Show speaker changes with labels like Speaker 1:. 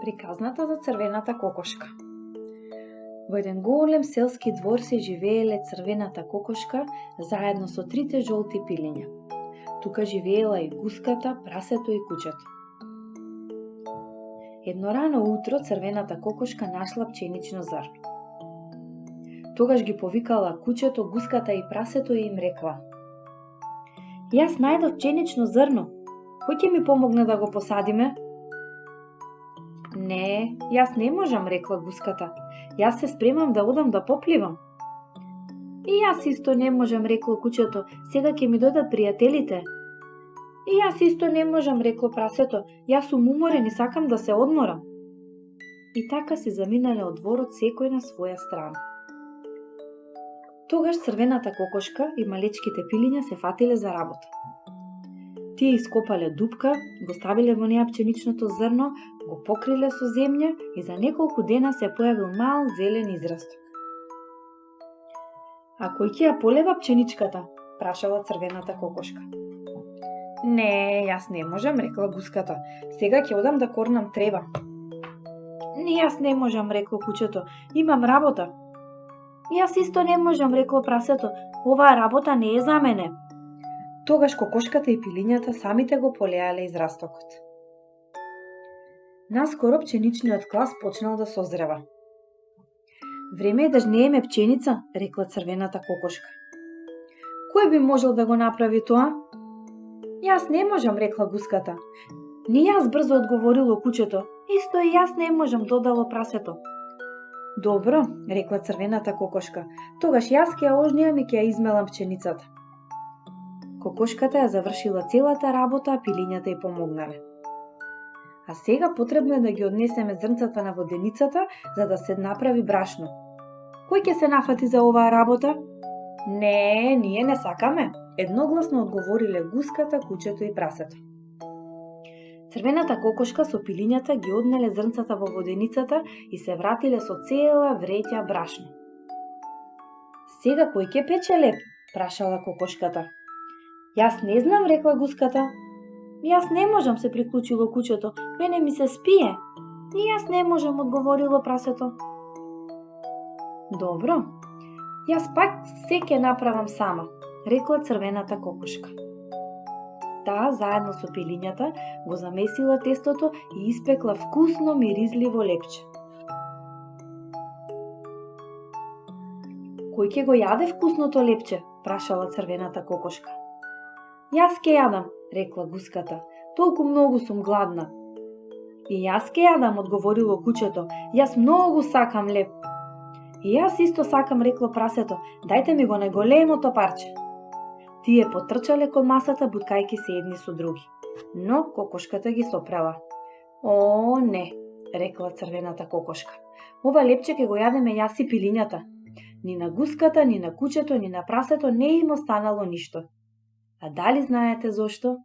Speaker 1: Приказната за црвената кокошка. Во еден голем селски двор се живееле црвената кокошка заедно со трите жолти пилиња. Тука живеела и гуската, прасето и кучето. Едно рано утро црвената кокошка нашла пченично зрно. Тогаш ги повикала кучето, гуската и прасето и им рекла: "Јас најдов пченично зрно. Кој ќе ми помогне да го посадиме?" "Не, јас не можам," рекла гуската. "Јас се спремам да одам да попливам." "И јас исто не можам," рекло кучето. "Сега ќе ми дојдат пријателите." "И јас исто не можам," рекло прасето. "Јас сум уморен и сакам да се одморам." И така се заминале од дворот секој на своја страна. Тогаш црвената кокошка и малечките пилиња се фатиле за работа. Тие ископале дупка, го ставиле во неа пченичното зрно, го покриле со земја и за неколку дена се појавил мал зелен израсток. "А кој ќе ја полева пченичката?" прашала црвената кокошка. "Не, јас не можам," рекла гуската. "Сега ќе одам да корнам трева." "Ни јас не можам," рекло кучето. "Имам работа." "Јас исто не можам," рекло прасето. "Оваа работа не е за мене." Тогаш кокошката и пилињата самите го полеале израстокот. Наскоро пченичниот клас почнал да созрева. "Време е да жнееме пченица," рекла црвената кокошка. "Кој би можел да го направи тоа?" "Јас не можам," рекла гуската. "Ни јас," брзо одговорило кучето. "Исто и јас не можам," додало прасето. "Добро," рекла црвената кокошка. "Тогаш јас ќе ја ожнеам и ќе ја измелам пченицата." Кокошката ја завршила целата работа, а пилињата й помогнале. "А сега потребно е да ги однесеме зрнцата на воденицата за да се направи брашно. Кој ќе се нафати за оваа работа?" "Не, ние не сакаме," едногласно одговориле гуската, кучето и прасето. Црвената кокошка со пилињата ги однеле зрнцата во воденицата и се вратиле со цела вреќа брашно. "Сега кој ќе пече леп?" прашала кокошката. "Јас не знам," рекла гуската. "Јас не можам," се приклучило кучето. "Мене ми се спие." "И јас не можам," одговорило прасето. "Добро, јас пак се ќе направам сама," рекла црвената кокошка. Таа заедно со пилињата го замесила тестото и испекла вкусно миризливо лепче. "Кој ќе го јаде вкусното лепче?" прашала црвената кокошка. "Јас ќе јадам," рекла гуската. "Толку многу сум гладна." "И јас ќе јадам," одговорило кучето. "Јас многу сакам леп." "И јас исто сакам," рекло прасето. "Дајте ми го најголемото парче." Тие потрчале кон масата буткајки се едни со други. Но кокошката ги сопрела. "О, не," рекла црвената кокошка. "Ова лепче ќе го јадеме јас и пилињата." Ни на гуската, ни на кучето, ни на прасето не им останало ништо. А дали знаете зошто?